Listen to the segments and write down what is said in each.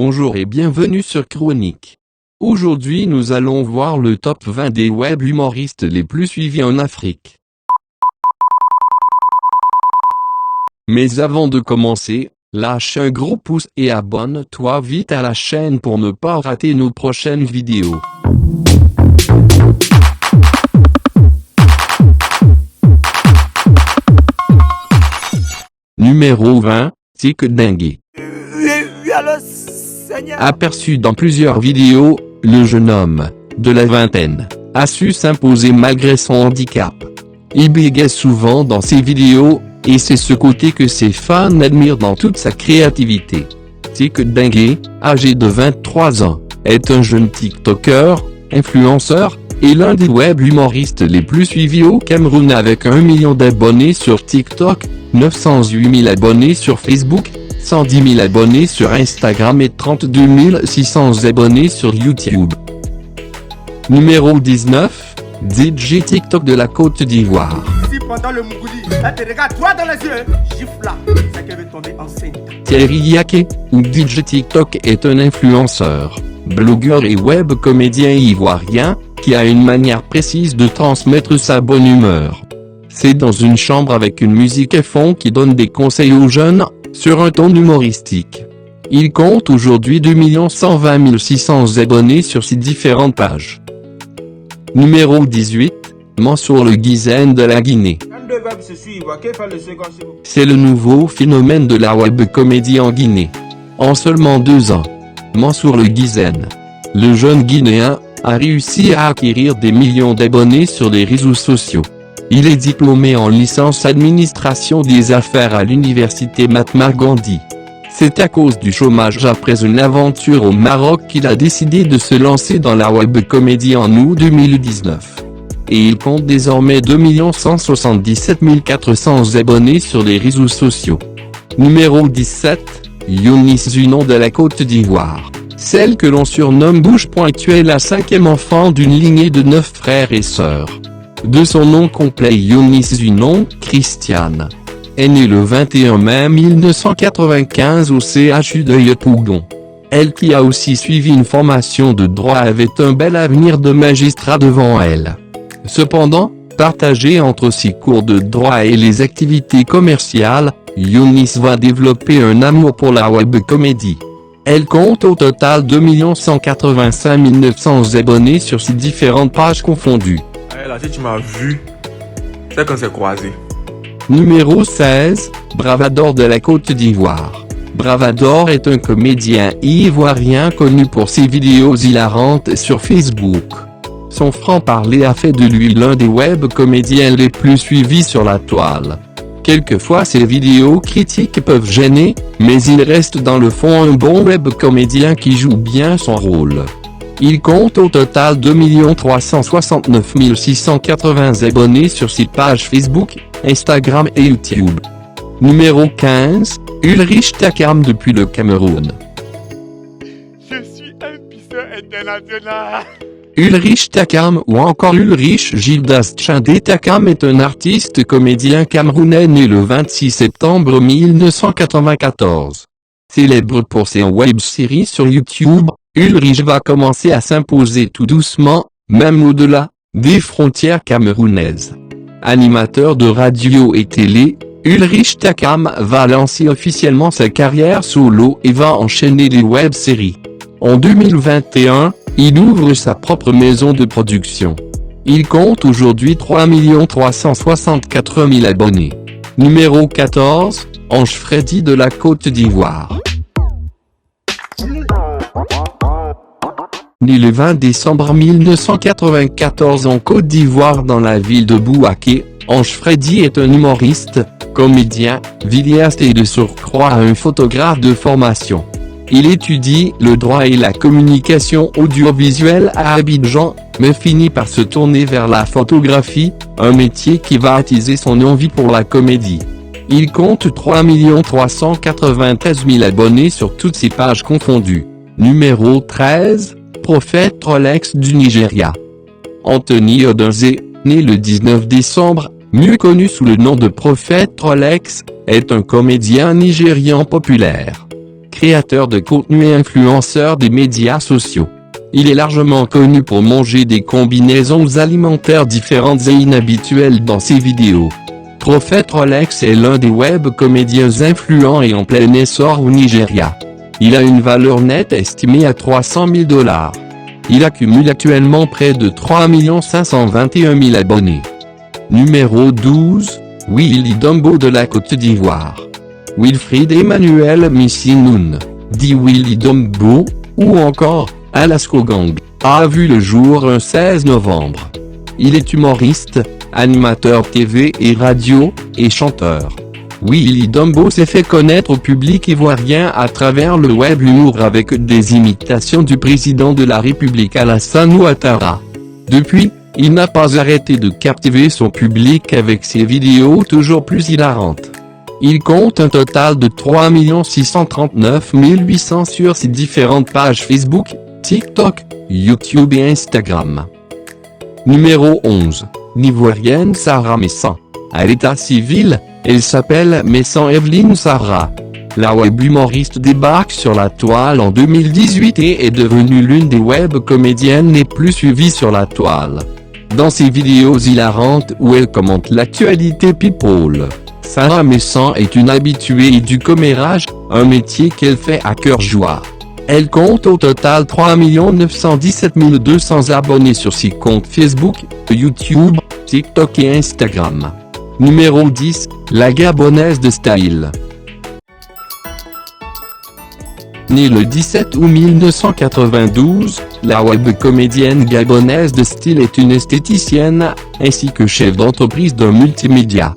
Bonjour et bienvenue sur Chronique. Aujourd'hui nous allons voir le top 20 des web humoristes les plus suivis en Afrique. Mais avant de commencer, lâche un gros pouce et abonne-toi vite à la chaîne pour ne pas rater nos prochaines vidéos. Numéro 20, Tic Dengue. Aperçu dans plusieurs vidéos, le jeune homme, de la vingtaine, a su s'imposer malgré son handicap. Il bégaye souvent dans ses vidéos, et c'est ce côté que ses fans admirent dans toute sa créativité. Tic Dengue, âgé de 23 ans, est un jeune TikToker, influenceur, et l'un des web humoristes les plus suivis au Cameroun avec 1 million d'abonnés sur TikTok, 908 000 abonnés sur Facebook, 110 000 abonnés sur Instagram et 32 600 abonnés sur YouTube. Numéro 19, DJ TikTok de la Côte d'Ivoire. Si pendant le Mougouli, là te regarde droit dans les yeux, gifle là, c'est qu'elle veut tomber enceinte. Thierry Yaké, ou DJ TikTok est un influenceur, blogueur et web comédien ivoirien, qui a une manière précise de transmettre sa bonne humeur. C'est dans une chambre avec une musique à fond qui donne des conseils aux jeunes, sur un ton humoristique. Il compte aujourd'hui 2 120 600 abonnés sur ses différentes pages. Numéro 18, Mansour le Guizen de la Guinée. C'est le nouveau phénomène de la web comédie en Guinée. En seulement 2 ans, Mansour le Guizen, le jeune Guinéen, a réussi à acquérir des millions d'abonnés sur les réseaux sociaux. Il est diplômé en licence administration des affaires à l'université Mahatma Gandhi. C'est à cause du chômage après une aventure au Maroc qu'il a décidé de se lancer dans la web comédie en août 2019. Et il compte désormais 2 177 400 abonnés sur les réseaux sociaux. Numéro 17, Younis Zunon de la Côte d'Ivoire. Celle que l'on surnomme Bouche Pointue est la 5e enfant d'une lignée de 9 frères et sœurs. De son nom complet Younis Zunon, Christiane, est née le 21 mai 1995 au CHU de Yopougon. Elle qui a aussi suivi une formation de droit avait un bel avenir de magistrat devant elle. Cependant, partagée entre ses cours de droit et les activités commerciales, Younis va développer un amour pour la web comédie. Elle compte au total 2 185 900 abonnés sur ses différentes pages confondues. Là, si tu m'as vu, c'est qu'on s'est croisés. Numéro 16, Bravador de la Côte d'Ivoire. Bravador est un comédien ivoirien connu pour ses vidéos hilarantes sur Facebook. Son franc-parler a fait de lui l'un des web comédiens les plus suivis sur la toile. Quelquefois ses vidéos critiques peuvent gêner, mais il reste dans le fond un bon web comédien qui joue bien son rôle. Il compte au total 2 369 680 abonnés sur ses pages Facebook, Instagram et YouTube. Numéro 15, Ulrich Takam depuis le Cameroun. Je suis un pisseur international. Ulrich Takam ou encore Ulrich Gildas Tchindé Takam est un artiste comédien camerounais né le 26 septembre 1994. Célèbre pour ses web-séries sur YouTube, Ulrich va commencer à s'imposer tout doucement, même au-delà des frontières camerounaises. Animateur de radio et télé, Ulrich Takam va lancer officiellement sa carrière solo et va enchaîner les web-séries. En 2021, il ouvre sa propre maison de production. Il compte aujourd'hui 3 364 000 abonnés. Numéro 14, Ange Freddy de la Côte d'Ivoire. Né le 20 décembre 1994 en Côte d'Ivoire dans la ville de Bouaké, Ange Freddy est un humoriste, comédien, vidéaste et de surcroît un photographe de formation. Il étudie le droit et la communication audiovisuelle à Abidjan, mais finit par se tourner vers la photographie, un métier qui va attiser son envie pour la comédie. Il compte 3 393 000 abonnés sur toutes ses pages confondues. Numéro 13, Prophète Rolex du Nigeria. Anthony Odunze, né le 19 décembre, mieux connu sous le nom de Prophète Rolex, est un comédien nigérian populaire. créateur de contenu et influenceur des médias sociaux. Il est largement connu pour manger des combinaisons alimentaires différentes et inhabituelles dans ses vidéos. Prophète Rolex est l'un des web comédiens influents et en plein essor au Nigeria. Il a une valeur nette estimée à 300 000 $. Il accumule actuellement près de 3 521 000 abonnés. Numéro 12, Willy Dombo de la Côte d'Ivoire. Wilfried Emmanuel Missinoun, dit Willy Dombo, ou encore Alasco Gang, a vu le jour un 16 novembre. Il est humoriste, animateur TV et radio, et chanteur. Willy Dombo s'est fait connaître au public ivoirien à travers le web humour avec des imitations du président de la République Alassane Ouattara. Depuis, il n'a pas arrêté de captiver son public avec ses vidéos toujours plus hilarantes. Il compte un total de 3 639 800 sur ses différentes pages Facebook, TikTok, YouTube et Instagram. Numéro 11. L'Ivoirienne Sarah Messan. À l'état civil, elle s'appelle Messan Evelyne Sarah. La web humoriste débarque sur la toile en 2018 et est devenue l'une des web comédiennes les plus suivies sur la toile. Dans ses vidéos hilarantes où elle commente l'actualité people, Sarah Messan est une habituée du commérage, un métier qu'elle fait à cœur joie. Elle compte au total 3 917 200 abonnés sur ses comptes Facebook, YouTube, TikTok et Instagram. Numéro 10, la Gabonaise de style. Née le 17 août 1992, la web comédienne gabonaise de style est une esthéticienne, ainsi que chef d'entreprise d'un multimédia.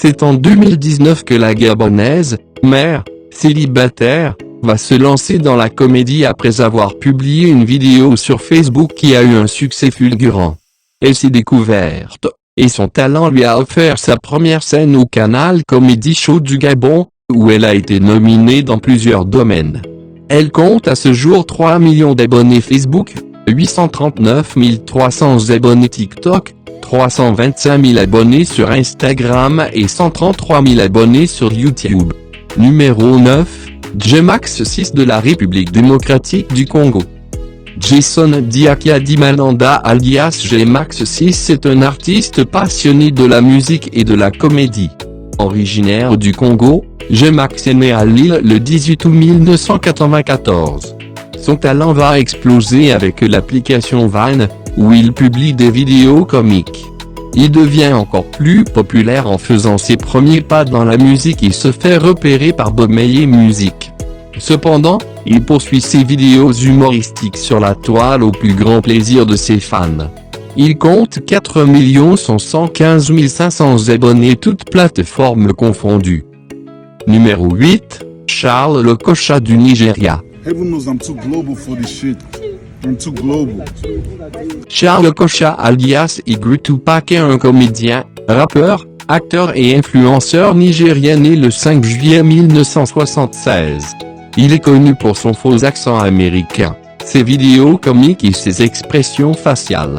C'est en 2019 que la Gabonaise, mère, célibataire, va se lancer dans la comédie après avoir publié une vidéo sur Facebook qui a eu un succès fulgurant. Elle s'est découverte, et son talent lui a offert sa première scène au Canal Comedy Show du Gabon, où elle a été nominée dans plusieurs domaines. Elle compte à ce jour 3 millions d'abonnés Facebook, 839 300 abonnés TikTok, 325 000 abonnés sur Instagram et 133 000 abonnés sur YouTube. Numéro 9, Jemax 6 de la République démocratique du Congo. Jason Diakadimalanda alias Jemax 6 est un artiste passionné de la musique et de la comédie. Originaire du Congo, Jemax est né à Lille le 18 août 1994. Son talent va exploser avec l'application Vine, où il publie des vidéos comiques. Il devient encore plus populaire en faisant ses premiers pas dans la musique et se fait repérer par Bob Meyer Music. Cependant, il poursuit ses vidéos humoristiques sur la toile au plus grand plaisir de ses fans. Il compte 4 115 500 abonnés toutes plateformes confondues. Numéro 8, Charles Lokocha du Nigeria. Heaven knows I'm too global for this shit. I'm too global. Charles Lokocha alias Igru Tupac est un comédien, rappeur, acteur et influenceur nigérien né le 5 juillet 1976. Il est connu pour son faux accent américain, ses vidéos comiques et ses expressions faciales.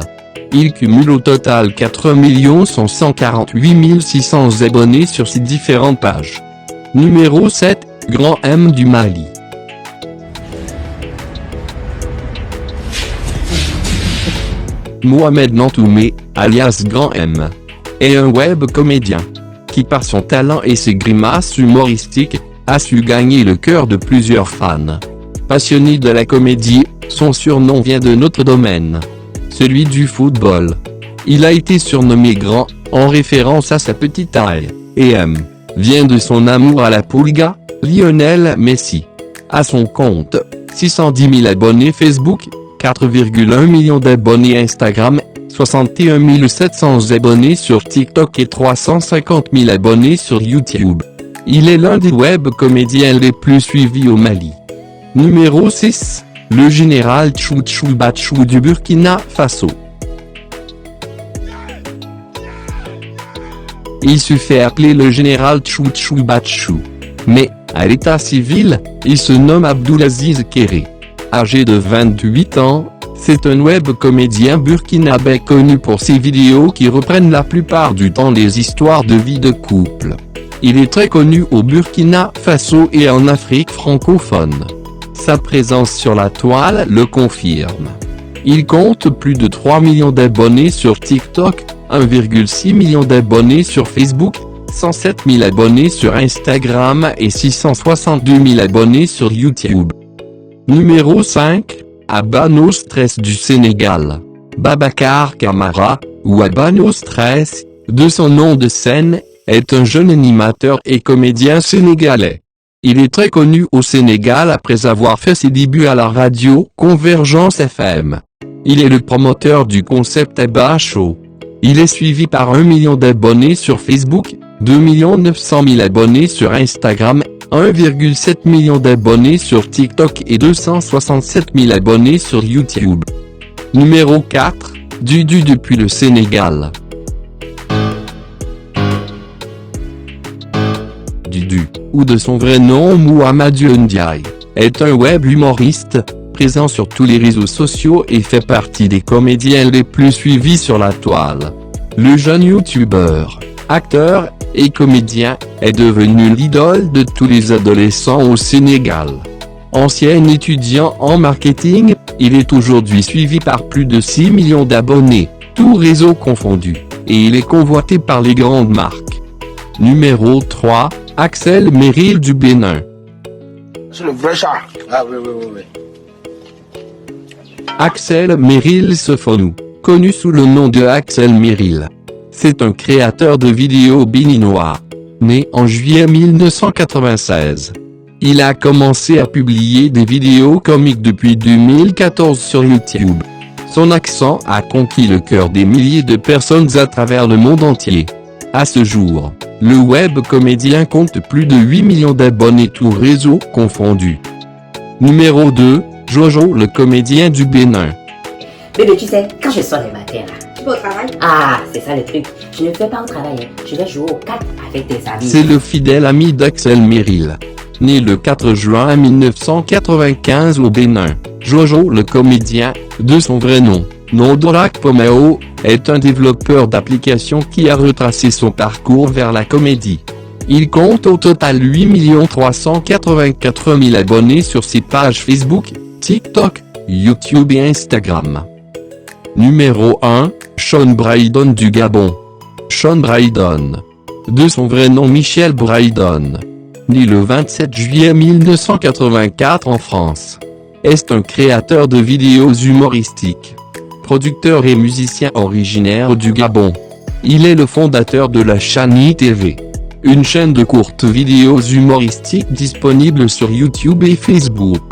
Il cumule au total 4 148 600 abonnés sur ses différentes pages. Numéro 7, Grand M du Mali. Mohamed Nantoumé, alias Grand M, est un web comédien, qui par son talent et ses grimaces humoristiques, a su gagner le cœur de plusieurs fans. Passionné de la comédie, son surnom vient de notre domaine, celui du football. Il a été surnommé Grand, en référence à sa petite taille, et M vient de son amour à la Pulga, Lionel Messi. À son compte, 610 000 abonnés Facebook, 4,1 millions d'abonnés Instagram, 61 700 abonnés sur TikTok et 350 000 abonnés sur YouTube. Il est l'un des web comédiens les plus suivis au Mali. Numéro 6, le général Tchouktchou Batchou du Burkina Faso. Il se fait appeler le général Tchouktchou Batchou. Mais, à l'état civil, il se nomme Abdoulaziz Kéré. Âgé de 28 ans, c'est un web comédien burkinabé connu pour ses vidéos qui reprennent la plupart du temps les histoires de vie de couple. Il est très connu au Burkina Faso et en Afrique francophone. Sa présence sur la toile le confirme. Il compte plus de 3 millions d'abonnés sur TikTok, 1,6 million d'abonnés sur Facebook, 107 000 abonnés sur Instagram et 662 000 abonnés sur YouTube. Numéro 5, Abba No Stress du Sénégal. Babacar Camara, ou Abba No Stress, de son nom de scène, est un jeune animateur et comédien sénégalais. Il est très connu au Sénégal après avoir fait ses débuts à la radio Convergence FM. Il est le promoteur du concept Abba Show. Il est suivi par 1 million d'abonnés sur Facebook, 2 900 000 abonnés sur Instagram, 1,7 million d'abonnés sur TikTok et 267 000 abonnés sur YouTube. Numéro 4, Dudu depuis le Sénégal. Dudu, ou de son vrai nom Mouhamadou Ndiaye, est un web humoriste, présent sur tous les réseaux sociaux et fait partie des comédiens les plus suivis sur la toile. Le jeune youtubeur, acteur et comédien est devenu l'idole de tous les adolescents au Sénégal. Ancien étudiant en marketing, il est aujourd'hui suivi par plus de 6 millions d'abonnés, tous réseaux confondus, et il est convoité par les grandes marques. Numéro 3, Axel Merrill du Bénin. C'est le vrai chat. Ah oui. Axel Merrill Sefonou, connu sous le nom de Axel Merrill. C'est un créateur de vidéos béninois. Né en juillet 1996. Il a commencé à publier des vidéos comiques depuis 2014 sur YouTube. Son accent a conquis le cœur des milliers de personnes à travers le monde entier. À ce jour, le web comédien compte plus de 8 millions d'abonnés tous réseaux confondus. Numéro 2, Jojo le comédien du Bénin. Bébé, tu sais, quand je sors les matins là, tu vas au travail? Ah, c'est ça le truc. Je ne fais pas au travail, hein. Je vais jouer aux cartes avec tes amis. C'est le fidèle ami d'Axel Merrill. Né le 4 juin 1995 au Bénin, Jojo le comédien, de son vrai nom, Nondorak Pomeo, est un développeur d'applications qui a retracé son parcours vers la comédie. Il compte au total 8 384 000 abonnés sur ses pages Facebook, TikTok, YouTube et Instagram. Numéro 1, Sean Brydon du Gabon. Sean Brydon, de son vrai nom Michel Brydon, né le 27 juillet 1984 en France, est un créateur de vidéos humoristiques, producteur et musicien originaire du Gabon. Il est le fondateur de la Chani TV, une chaîne de courtes vidéos humoristiques disponible sur YouTube et Facebook.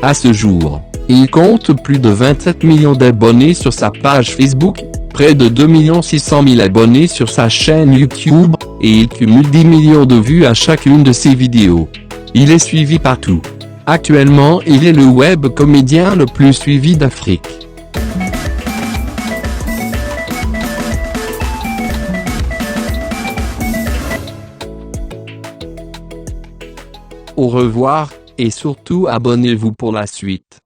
À ce jour, il compte plus de 27 millions d'abonnés sur sa page Facebook, près de 2 600 000 abonnés sur sa chaîne YouTube, et il cumule 10 millions de vues à chacune de ses vidéos. Il est suivi partout. Actuellement, il est le web comédien le plus suivi d'Afrique. Au revoir, et surtout abonnez-vous pour la suite.